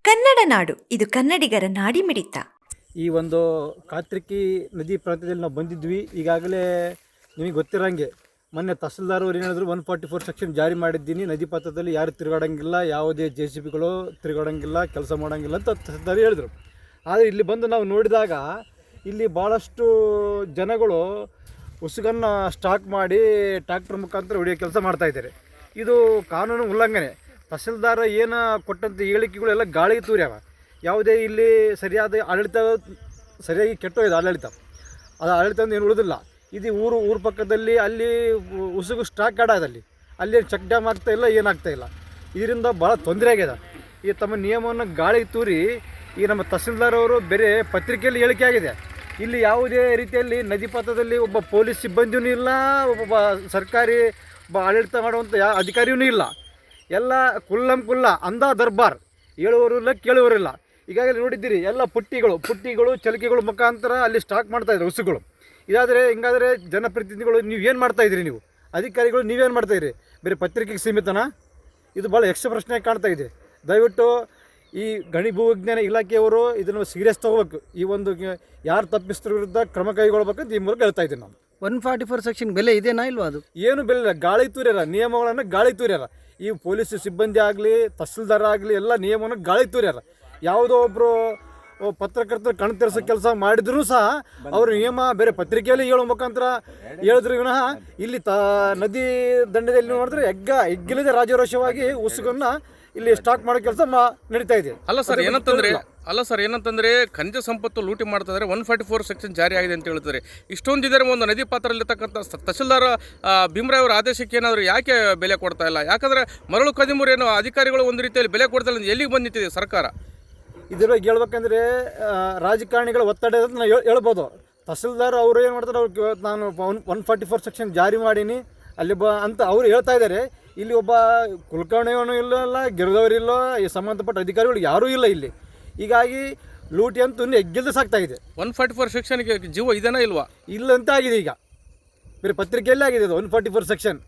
ಕನ್ನಡ ನಾಡು ಇದು ಕನ್ನಡಿಗರ ನಾಡಿಮಿಡಿತ. ಈ ಒಂದು ಕಾತ್ರಿಕಿ ನದಿ ಪ್ರಾಂತ್ಯದಲ್ಲಿ ನಾವು ಬಂದಿದ್ವಿ. ಈಗಾಗಲೇ ನಿಮಗೆ ಗೊತ್ತಿರೋಂಗೆ ಮೊನ್ನೆ ತಹಸೀಲ್ದಾರ್ ಅವ್ರು ಏನು ಹೇಳಿದ್ರು, 144 ಸೆಕ್ಷನ್ ಜಾರಿ ಮಾಡಿದ್ದೀನಿ, ನದಿ ಪಾತ್ರದಲ್ಲಿ ಯಾರು ತಿರುಗಾಡೋಂಗಿಲ್ಲ, ಯಾವುದೇ JCBಗಳು ತಿರುಗಾಡೋಂಗಿಲ್ಲ, ಕೆಲಸ ಮಾಡೋಂಗಿಲ್ಲ ಅಂತ ತಹಸೀಲ್ದಾರ್ ಹೇಳಿದ್ರು. ಆದರೆ ಇಲ್ಲಿ ಬಂದು ನಾವು ನೋಡಿದಾಗ ಇಲ್ಲಿ ಭಾಳಷ್ಟು ಜನಗಳು ಉಸುಗನ್ನು ಸ್ಟಾಕ್ ಮಾಡಿ ಟ್ರ್ಯಾಕ್ಟರ್ ಮುಖಾಂತರ ಹೊಡೆಯೋ ಕೆಲಸ ಮಾಡ್ತಾಯಿದ್ದಾರೆ. ಇದು ಕಾನೂನು ಉಲ್ಲಂಘನೆ. ತಹಸೀಲ್ದಾರ್ ಏನು ಕೊಟ್ಟಂಥ ಹೇಳಿಕೆಗಳೆಲ್ಲ ಗಾಳಿಗೆ ತೂರ್ಯಾವ. ಯಾವುದೇ ಇಲ್ಲಿ ಸರಿಯಾದ ಆಡಳಿತ ಸರಿಯಾಗಿ ಕೆಟ್ಟೋಗಿದೆ ಆಡಳಿತ. ಅದು ಆಡಳಿತ ಅಂತ ಏನು ಉಳಿದಿಲ್ಲ. ಇದು ಊರು ಪಕ್ಕದಲ್ಲಿ ಅಲ್ಲಿ ಉಸುಗು ಸ್ಟಾಕ್ ಆಡೋದಲ್ಲಿ ಅಲ್ಲಿ ಚೆಕ್ ಡ್ಯಾಮ್ ಆಗ್ತಾಯಿಲ್ಲ, ಏನಾಗ್ತಾಯಿಲ್ಲ. ಇದರಿಂದ ಭಾಳ ತೊಂದರೆ ಆಗಿದೆ. ಈ ತಮ್ಮ ನಿಯಮವನ್ನು ಗಾಳಿಗೆ ತೂರಿ ಈ ನಮ್ಮ ತಹಸೀಲ್ದಾರ್ ಅವರು ಬೇರೆ ಪತ್ರಿಕೆಯಲ್ಲಿ ಹೇಳಿಕೆ ಆಗಿದೆ. ಇಲ್ಲಿ ಯಾವುದೇ ರೀತಿಯಲ್ಲಿ ನದಿ ಪಾತ್ರದಲ್ಲಿ ಒಬ್ಬ ಪೊಲೀಸ್ ಸಿಬ್ಬಂದಿಯೂ ಇಲ್ಲ, ಒಬ್ಬ ಸರ್ಕಾರಿ ಆಡಳಿತ ಮಾಡುವಂಥ ಅಧಿಕಾರಿಯೂ ಇಲ್ಲ. ಎಲ್ಲ ಕುಲ್ಲ ಅಂಧ ದರ್ಬಾರ್, ಹೇಳುವವರು ಇಲ್ಲ ಕೇಳುವವರಿಲ್ಲ. ಈಗಾಗಲೇ ನೋಡಿದ್ದೀರಿ, ಎಲ್ಲ ಪುಟ್ಟಿಗಳು ಚಲಿಕೆಗಳು ಮುಖಾಂತರ ಅಲ್ಲಿ ಸ್ಟಾಕ್ ಮಾಡ್ತಾಯಿದ್ರು ಉಸುಗಳು. ಇದಾದರೆ ಹಿಂಗಾದರೆ ಜನಪ್ರತಿನಿಧಿಗಳು ನೀವೇನು ಮಾಡ್ತಾಯಿದ್ರಿ? ನೀವು ಅಧಿಕಾರಿಗಳು ನೀವೇನು ಮಾಡ್ತಾಯಿದ್ರಿ? ಬೇರೆ ಪತ್ರಿಕೆಗೆ ಸೀಮಿತನಾ? ಇದು ಭಾಳ ಯಕ್ಷ ಪ್ರಶ್ನೆ ಕಾಣ್ತಾ ಇದೆ. ದಯವಿಟ್ಟು ಈ ಗಣಿ ಭೂವಿಜ್ಞಾನ ಇಲಾಖೆಯವರು ಇದನ್ನು ಸೀರಿಯಸ್ ತೊಗೋಬೇಕು. ಈ ಒಂದು ಯಾರು ತಪ್ಪಿಸ್ತರ ವಿರುದ್ಧ ಕ್ರಮ ಕೈಗೊಳ್ಬೇಕಂತ ಈ ಮೂಲಕ ಹೇಳ್ತಾ ಇದ್ದೀನಿ ನಾನು. 144 ಸೆಕ್ಷನ್ ಬೆಲೆ ಇದೆನಾ ಇಲ್ವಾ? ಅದು ಏನು ಬೆಲೆ ಇಲ್ಲ, ಗಾಳಿ ತೂರ್ಯಾರ, ನಿಯಮಗಳನ್ನು ಗಾಳಿ ತೂರ್ಯಾರ. ಈ ಪೊಲೀಸ್ ಸಿಬ್ಬಂದಿ ಆಗಲಿ, ತಹಸೀಲ್ದಾರ್ ಆಗಲಿ, ಎಲ್ಲ ನಿಯಮವನ್ನು ಗಾಳಿ ತೂರ್ಯಾರ. ಯಾವುದೋ ಒಬ್ಬರು ಪತ್ರಕರ್ತರು ಕಣ್ ತೆರೆಸೋ ಕೆಲಸ ಮಾಡಿದ್ರೂ ಸಹ ಅವರು ನಿಯಮ ಬೇರೆ ಪತ್ರಿಕೆಯಲ್ಲಿ ಹೇಳೋ ಮುಖಾಂತರ ಹೇಳಿದ್ರು ವಿನಃ ಇಲ್ಲಿ ನದಿ ದಂಡೆಯಲ್ಲಿ ನೋಡಿದ್ರೆ ಎಗ್ಗಿಲ್ಲದೆ ರಾಜರೋಷವಾಗಿ ಉಸುಗನ್ನು ಇಲ್ಲಿ ಸ್ಟಾಕ್ ಮಾಡೋ ಕೆಲಸ ನಡೀತಾ ಇದೆ. ಅಲ್ಲ ಸರ್ ಏನಂತಂದ್ರೆ ಖನಿಜ ಸಂಪತ್ತು ಲೂಟಿ ಮಾಡ್ತಿದ್ದಾರೆ. 144 ಸೆಕ್ಷನ್ ಜಾರಿ ಆಗಿದೆ ಅಂತ ಹೇಳ್ತಾರೆ. ಇಷ್ಟೊಂದು ಇದರ ಒಂದು ನದಿ ಪಾತ್ರದಲ್ಲಿರ್ತಕ್ಕಂಥ ತಹಸೀಲ್ದಾರ್ ಭೀಮರಾಯ್ ಅವರ ಆದೇಶಕ್ಕೆ ಏನಾದರೂ ಯಾಕೆ ಬೆಲೆ ಕೊಡ್ತಾ ಇಲ್ಲ? ಯಾಕಂದರೆ ಮರಳು ಕದಿಮೂರು ಏನು ಅಧಿಕಾರಿಗಳು ಒಂದು ರೀತಿಯಲ್ಲಿ ಬೆಲೆ ಕೊಡ್ತಾ ಇಲ್ಲ, ಎಲ್ಲಿಗೆ ಬಂದು ನಿಂತಿದೆ ಸರ್ಕಾರ? ಇದ್ರ ಬಗ್ಗೆ ಹೇಳ್ಬೇಕಂದ್ರೆ ರಾಜಕಾರಣಿಗಳ ಒತ್ತಡ ಅಂತ ನಾವು ಹೇಳ್ಬೋದು. ತಹಸೀಲ್ದಾರ್ ಅವರು ಏನು ಮಾಡ್ತಾರೆ, ಅವ್ರಿಗೆ ನಾನು 144 ಸೆಕ್ಷನ್ ಜಾರಿ ಮಾಡೀನಿ ಅಲ್ಲಿ ಅಂತ ಅವರು ಹೇಳ್ತಾ ಇದ್ದಾರೆ. ಇಲ್ಲಿ ಒಬ್ಬ ಕುಲಕರ್ಣಿಯವನು ಇಲ್ಲ, ಗಿರಿದವರಿಲ್ಲ, ಈ ಸಂಬಂಧಪಟ್ಟ ಅಧಿಕಾರಿಗಳು ಯಾರೂ ಇಲ್ಲ ಇಲ್ಲಿ. ಹೀಗಾಗಿ ಲೂಟಿ ಅಂತೂ ಎಗ್ಗಿಲ್ದ ಸಾಕ್ತಾ ಇದೆ. 144 ಸೆಕ್ಷನ್ಗೆ ಜೀವ ಇದೆನಾ ಇಲ್ವಾ? ಇಲ್ಲ ಅಂತ ಆಗಿದೆ. ಈಗ ಬೇರೆ ಪತ್ರಿಕೆಯಲ್ಲೇ ಆಗಿದೆ ಅದು 144 ಸೆಕ್ಷನ್.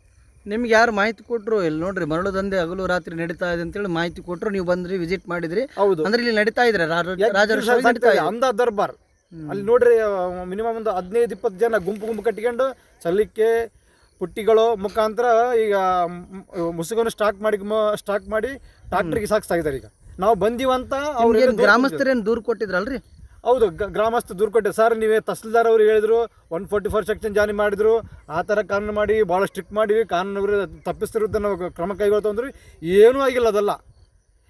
ನಿಮ್ಗೆ ಯಾರು ಮಾಹಿತಿ ಕೊಟ್ಟರು? ಇಲ್ಲಿ ನೋಡ್ರಿ, ಮರಳು ದಂಧೆ ಹಗಲು ರಾತ್ರಿ ನಡೀತಾ ಇದೆ ಅಂತೇಳಿ ಮಾಹಿತಿ ಕೊಟ್ಟರು, ನೀವು ಬಂದ್ರಿ, ವಿಸಿಟ್ ಮಾಡಿದ್ರಿ. ಹೌದು, ಅಂದ್ರೆ ಇಲ್ಲಿ ನಡೀತಾ ಇದ್ರೆ ಅಂಧ ದರ್ಬಾರ್. ಅಲ್ಲಿ ನೋಡ್ರಿ, ಮಿನಿಮಮ್ ಒಂದು 15-20 ಜನ ಗುಂಪು ಕಟ್ಟಿಕೊಂಡು ಚಲಿಕೆ ಪುಟ್ಟಿಗಳು ಮುಖಾಂತರ ಈಗ ಮುಸುಗನ್ನು ಸ್ಟಾಕ್ ಮಾಡಿ ಟ್ರಾಕ್ಟರ್ಗೆ ಸಾಗಿಸ್ತಾ ಇದ್ದಾರೆ. ಈಗ ನಾವು ಬಂದೀವಂತ ಅವ್ರು ಗ್ರಾಮಸ್ಥರೇನು ದೂರು ಕೊಟ್ಟಿದ್ರಲ್ರಿ? ಹೌದು, ಗ್ರಾಮಸ್ಥ ದೂರು ಕೊಟ್ಟಿದ್ದಾರೆ. ಸರ್, ನೀವೇ ತಹಸೀಲ್ದಾರ್ ಅವರು ಹೇಳಿದ್ರು 144 ಸೆಕ್ಷನ್ ಜಾರಿ ಮಾಡಿದ್ರು, ಆ ಥರ ಕಾನೂನು ಮಾಡಿ ಭಾಳ ಸ್ಟ್ರಿಕ್ಟ್ ಮಾಡಿವಿ, ಕಾನೂನು ತಪ್ಪಿಸ್ತಿರುತ್ತ ನಾವು ಕ್ರಮ ಕೈಗೊಳ್ತಂದ್ರಿ. ಏನೂ ಆಗಿಲ್ಲ. ಅದೆಲ್ಲ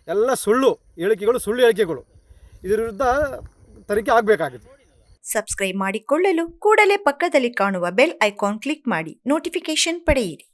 ಎಲ್ಲ ಸುಳ್ಳು ಹೇಳಿಕೆಗಳು. ಇದ್ರ ವಿರುದ್ಧ ತನಿಖೆ ಆಗಬೇಕಾಗಿದೆ. ಸಬ್ಸ್ಕ್ರೈಬ್ ಮಾಡಿಕೊಳ್ಳಲು ಕೂಡಲೇ ಪಕ್ಕದಲ್ಲಿ ಕಾಣುವ ಬೆಲ್ ಐಕಾನ್ ಕ್ಲಿಕ್ ಮಾಡಿ ನೋಟಿಫಿಕೇಶನ್ ಪಡೆಯಿರಿ.